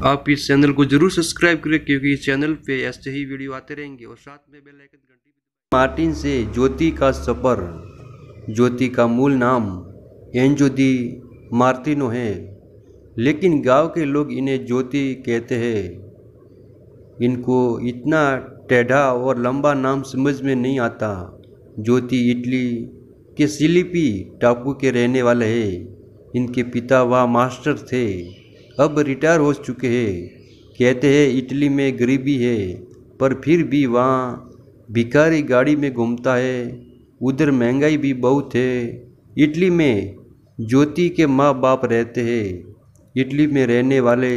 आप इस चैनल को जरूर सब्सक्राइब करें क्योंकि इस चैनल पे ऐसे ही वीडियो आते रहेंगे और साथ में बेल आइकन घंटी भी। मार्टिन से ज्योति का सफ़र। ज्योति का मूल नाम एंजो दी मार्टिनो है, लेकिन गांव के लोग इन्हें ज्योति कहते हैं। इनको इतना टेढ़ा और लंबा नाम समझ में नहीं आता। ज्योति इटली के सिलिपी टापू के रहने वाले हैं। इनके पिता वहाँ मास्टर थे, अब रिटायर हो चुके हैं। कहते हैं इटली में गरीबी है, पर फिर भी वहाँ भिखारी गाड़ी में घूमता है। उधर महंगाई भी बहुत है। इटली में ज्योति के माँ बाप रहते हैं। इटली में रहने वाले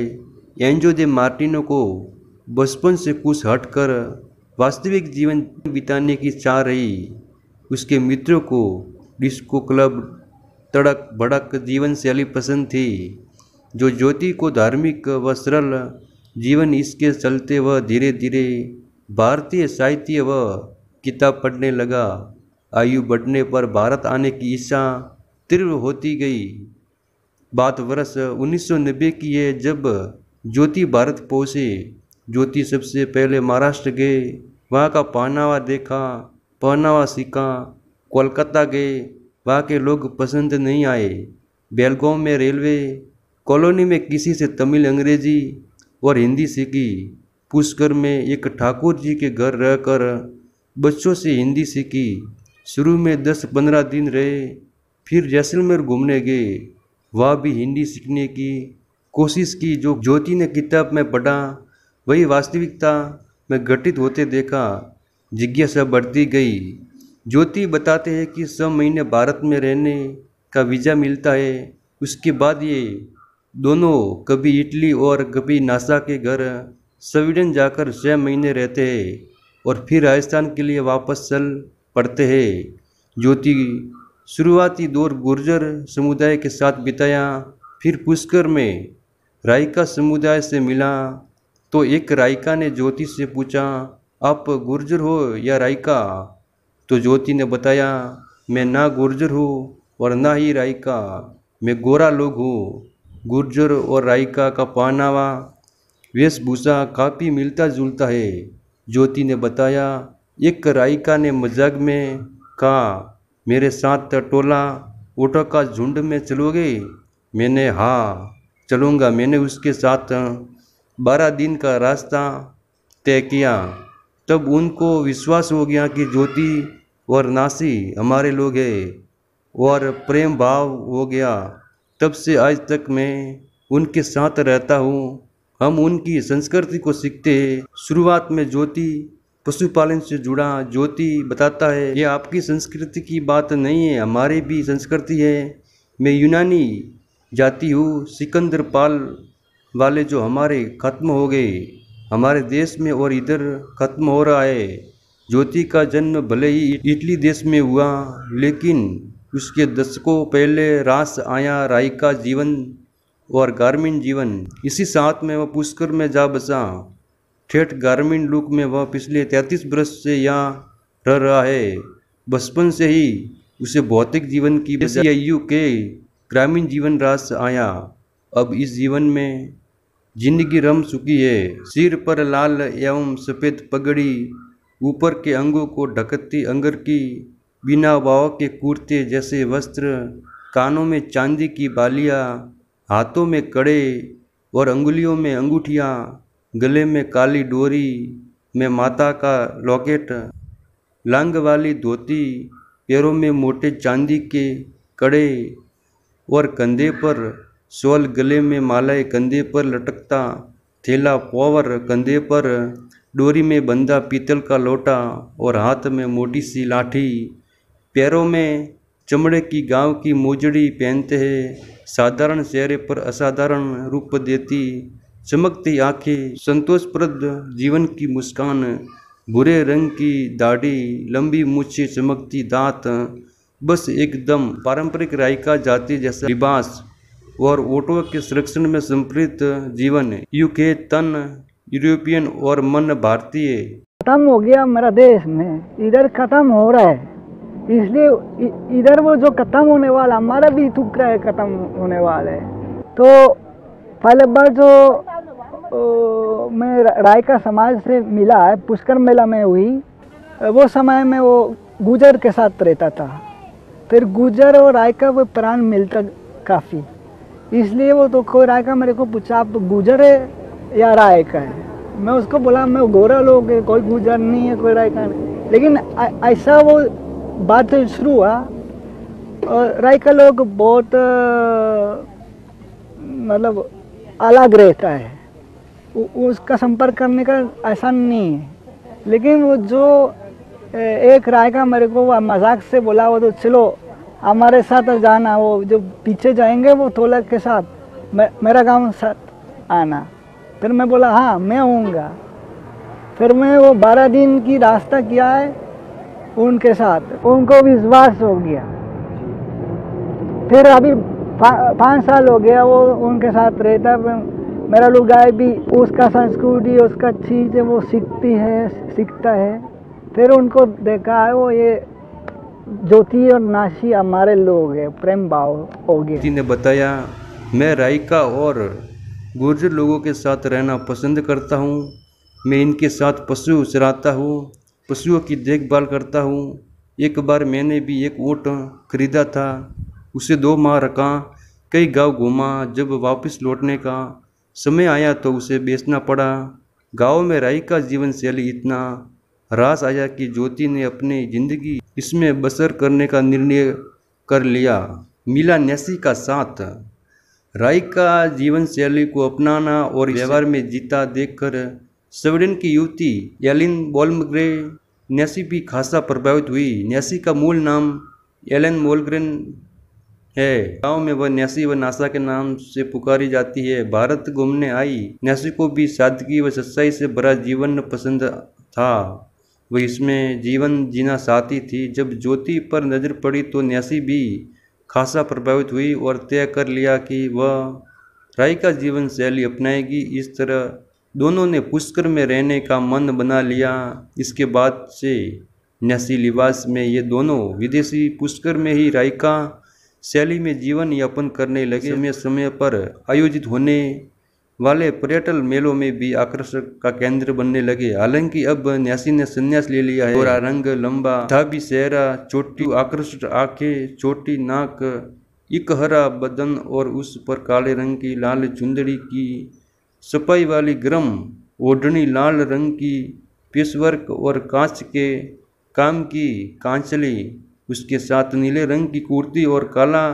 एंजो दे मार्टिनो को बचपन से कुछ हटकर वास्तविक जीवन बिताने की चाह रही। उसके मित्रों को डिस्को क्लब, तड़क भड़क जीवन शैली पसंद थी। जो ज्योति को धार्मिक व सरल जीवन इसके चलते वह धीरे धीरे भारतीय साहित्य व किताब पढ़ने लगा। आयु बढ़ने पर भारत आने की इच्छा तीव्र होती गई। बात वर्ष 1990 की है जब ज्योति भारत पहुँचे। ज्योति सबसे पहले महाराष्ट्र गए, वहाँ का पहनावा देखा, पहनावा सीखा। कोलकाता गए, वहाँ के लोग पसंद नहीं आए। बेलगांव में रेलवे कॉलोनी में किसी से तमिल, अंग्रेजी और हिंदी सीखी। पुष्कर में एक ठाकुर जी के घर रहकर बच्चों से हिंदी सीखी। शुरू में 10-15 दिन रहे, फिर जैसलमेर घूमने गए, वहाँ भी हिंदी सीखने की कोशिश की। जो ज्योति ने किताब में पढ़ा वही वास्तविकता में घटित होते देखा। जिज्ञासा बढ़ती गई। ज्योति बताते हैं कि 6 महीने भारत में रहने का वीज़ा मिलता है। उसके बाद ये दोनों कभी इटली और कभी नासा के घर स्वीडन जाकर 6 महीने रहते हैं और फिर राजस्थान के लिए वापस चल पड़ते हैं। ज्योति शुरुआती दौर गुर्जर समुदाय के साथ बिताया, फिर पुष्कर में रायका समुदाय से मिला। तो एक रायका ने ज्योति से पूछा, आप गुर्जर हो या रायका? तो ज्योति ने बताया, मैं ना गुर्जर हूँ और ना ही रायका, मैं गोरा लोग हूँ। गुर्जर और रायका का पहनावा, वेशभूषा काफ़ी मिलता जुलता है। ज्योति ने बताया, एक रायका ने मजाक में कहा, मेरे साथ टोला ऊँटों का झुंड में चलोगे? मैंने हाँ चलूँगा। मैंने उसके साथ 12 दिन का रास्ता तय किया। तब उनको विश्वास हो गया कि ज्योति और नासी हमारे लोग हैं और प्रेम भाव हो गया। तब से आज तक मैं उनके साथ रहता हूँ। हम उनकी संस्कृति को सीखते हैं। शुरुआत में ज्योति पशुपालन से जुड़ा। ज्योति बताता है, ये आपकी संस्कृति की बात नहीं है, हमारी भी संस्कृति है। मैं यूनानी जाति हूँ। सिकंदर पाल वाले जो हमारे ख़त्म हो गए, हमारे देश में और इधर ख़त्म हो रहा है। ज्योति का जन्म भले ही इटली देश में हुआ, लेकिन उसके दशकों पहले रास आया रायका जीवन और ग्रामीण जीवन। इसी साथ में वह पुष्कर में जा बसा। ठेठ ग्रामीण लुक में वह पिछले 33 वर्ष से यहाँ रह रहा है। बचपन से ही उसे भौतिक जीवन की आयु के ग्रामीण जीवन रास आया। अब इस जीवन में जिंदगी रम चुकी है। सिर पर लाल एवं सफ़ेद पगड़ी, ऊपर के अंगों को ढकती अंगर की बिना बाव के कुर्ते जैसे वस्त्र, कानों में चांदी की बालियाँ, हाथों में कड़े और अंगुलियों में अंगूठियाँ, गले में काली डोरी में माता का लॉकेट, लांग वाली धोती, पैरों में मोटे चांदी के कड़े और कंधे पर शॉल, गले में मालाएं, कंधे पर लटकता थैला, पॉवर कंधे पर डोरी में बंधा पीतल का लोटा और हाथ में मोटी सी लाठी। पैरों में चमड़े की गांव की मोजड़ी पहनते हैं। साधारण चेहरे पर असाधारण रूप देती चमकती आंखें, संतोषप्रद जीवन की मुस्कान, भूरे रंग की दाढ़ी, लंबी मूछें, चमकती दांत, बस एकदम पारंपरिक रायका जाति जैसा लिबास और ओटो के संरक्षण में संप्रीत जीवन। यूके तन यूरोपियन और मन भारतीय। खत्म हो गया मेरा देश में, इधर खत्म हो रहा है, इसलिए इधर वो जो खत्म होने वाला हमारा भी टुकड़ा है, खत्म होने वाला है। तो पहले बार जो मैं रायका समाज से मिला है, पुष्कर मेला में हुई। वो समय में वो गुजर के साथ रहता था, फिर गुजर और रायका वो प्राण मिलता काफ़ी, इसलिए वो तो कोई रायका मेरे को पूछा आप गुजर है या रायका है। मैं उसको बोला मैं गोरा लोग है, कोई गुजर नहीं है, कोई रायका नहीं। लेकिन ऐसा वो बात शुरू हुआ। और रायका लोग बहुत मतलब अलग रहता है, उसका संपर्क करने का आसान नहीं है। लेकिन वो जो एक रायका मेरे को मजाक से बोला, वो तो चलो हमारे साथ जाना, वो जो पीछे जाएंगे वो तोलक के साथ मेरा गांव साथ आना। फिर मैं बोला हाँ मैं आऊँगा। फिर मैं वो 12 दिन की रास्ता किया है उनके साथ, उनको विश्वास हो गया। फिर अभी 5 साल हो गया वो उनके साथ रहता। मेरा लुगाई भी उसका संस्कृति, उसका चीज़ वो सीखता है। फिर उनको देखा है वो ये ज्योति और नाशी हमारे लोग हैं, प्रेम भाव हो गया। ने बताया मैं रायका और गुर्जर लोगों के साथ रहना पसंद करता हूँ। मैं इनके साथ पशु चराता हूँ, पशुओं की देखभाल करता हूँ। एक बार मैंने भी एक ऊँट खरीदा था, उसे 2 माह रखा, कई गांव घूमा। जब वापस लौटने का समय आया तो उसे बेचना पड़ा। गांव में रायका जीवन शैली इतना ह्रास आया कि ज्योति ने अपनी जिंदगी इसमें बसर करने का निर्णय कर लिया। मिला नेसी का साथ। रायका जीवन शैली को अपनाना और व्यवहार में जीता देखकर स्वीडन की युवती एलिन वोल्मग्रे नेसी भी खासा प्रभावित हुई। नेसी का मूल नाम एलन मोलग्रेन है। गांव में वह नेसी व नासा के नाम से पुकारी जाती है। भारत घूमने आई नेसी को भी सादगी व सच्चाई से भरा जीवन पसंद था, वह इसमें जीवन जीना चाहती थी। जब ज्योति पर नजर पड़ी तो नेसी भी खासा प्रभावित हुई और तय कर लिया कि वह रायका जीवन शैली अपनाएगी। इस तरह दोनों ने पुष्कर में रहने का मन बना लिया। इसके बाद से नेसी लिबास में ये दोनों विदेशी पुष्कर में ही रायका शैली में जीवन यापन करने लगे। समय समय पर आयोजित होने वाले पर्यटन मेलों में भी आकर्षण का केंद्र बनने लगे। हालांकि अब नेसी ने संन्यास ले लिया है। गोरा रंग, लंबा धाबी चेहरा, चोटी आकर्षक आंखें, छोटी नाक, इकहरा बदन और उस पर काले रंग की लाल चुंदड़ी की सफाई वाली गर्म ओढ़नी, लाल रंग की पेशवर्क और कांच के काम की कांचली, उसके साथ नीले रंग की कुर्ती और काला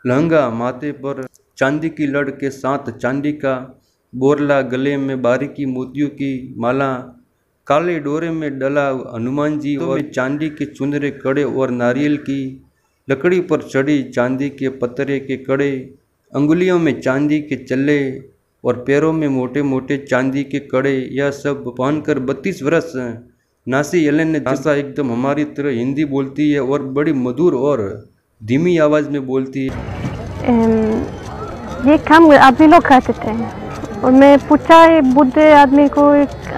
लहंगा, माथे पर चांदी की लड़ के साथ चांदी का बोरला, गले में बारीकी मोतियों की माला, काले डोरे में डला हनुमान जी और चांदी के चुनरे कड़े और नारियल की लकड़ी पर चढ़ी चांदी के पत्थरे के कड़े, अंगुलियों में चांदी के चल्ले और पैरों में मोटे मोटे चांदी के कड़े। यह सब पहनकर 32 वर्ष नासी एलन ने भाषा एकदम हमारी तरह हिंदी बोलती है और बड़ी मधुर और धीमी आवाज़ में बोलती है। ये काम आदमी लोग करते थे और मैं पूछा ये बुढ़े आदमी को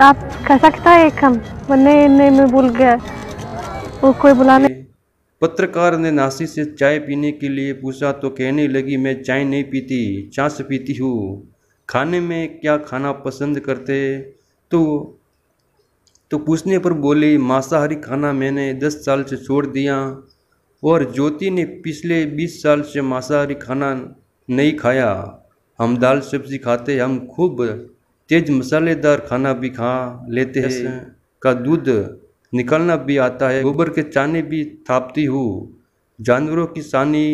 आप कर सकता है ये काम, वो नहीं मैं भूल गया, वो कोई बुलाने। पत्रकार ने नासी से चाय पीने के लिए पूछा तो कहने लगी मैं चाय नहीं पीती, छाछ पीती हूँ। खाने में क्या खाना पसंद करते तो पूछने पर बोली मांसाहारी खाना मैंने 10 साल से छोड़ दिया। और ज्योति ने पिछले 20 साल से मांसाहारी खाना नहीं खाया। हम दाल सब्जी खाते, हम खूब तेज मसालेदार खाना भी खा लेते हैं, का दूध निकालना भी आता है, गोबर के चाने भी थापती हूँ, जानवरों की सानी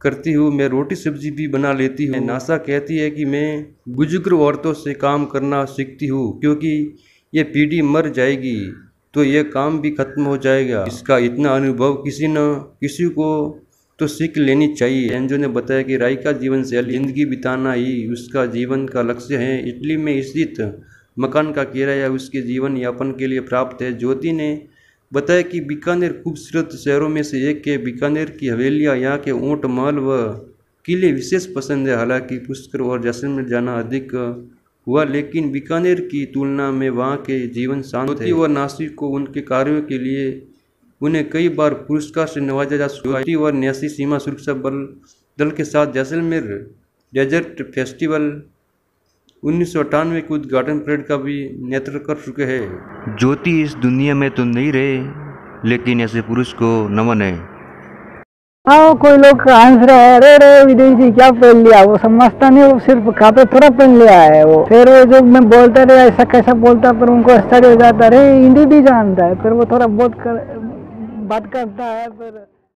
करती हूँ, मैं रोटी सब्जी भी बना लेती हूँ। नासा कहती है कि मैं बुजुर्ग औरतों से काम करना सीखती हूँ क्योंकि ये पीढ़ी मर जाएगी तो ये काम भी खत्म हो जाएगा। इसका इतना अनुभव किसी को तो सीख लेनी चाहिए। एंजो ने बताया कि रायका जीवन शैली जिंदगी बिताना ही उसका जीवन का लक्ष्य है। इटली में स्थित मकान का किराया उसके जीवन यापन के लिए प्राप्त है। ज्योति ने बताया कि बीकानेर खूबसूरत शहरों में से एक है। बीकानेर की हवेलियाँ, यहाँ के ऊँट महल व किले विशेष पसंद है। हालांकि पुष्कर और जैसलमेर जाना अधिक हुआ, लेकिन बीकानेर की तुलना में वहाँ के जीवन शांत है। और नासिक को उनके कार्यों के लिए उन्हें कई बार पुरस्कार से नवाजा जा चुका है। और नेसी सीमा सुरक्षा बल दल के साथ जैसलमेर डेजर्ट फेस्टिवल 1998 के उद्घाटन परेड का भी नेतृत्व कर चुके हैं। ज्योति इस दुनिया में तो नहीं रहे, लेकिन ऐसे पुरुष को नमन है। हाँ, कोई लोग हंस रहे हैं, अरे रे विदेशी क्या पहन लिया, वो समझता नहीं, वो सिर्फ कपड़े थोड़ा पहन लिया है वो। फिर वो जो मैं बोलता रहे ऐसा कैसा बोलता, पर उनको आश्चर्य हो जाता, अरे हिंदी भी जानता है, फिर वो थोड़ा बहुत बात करता है फिर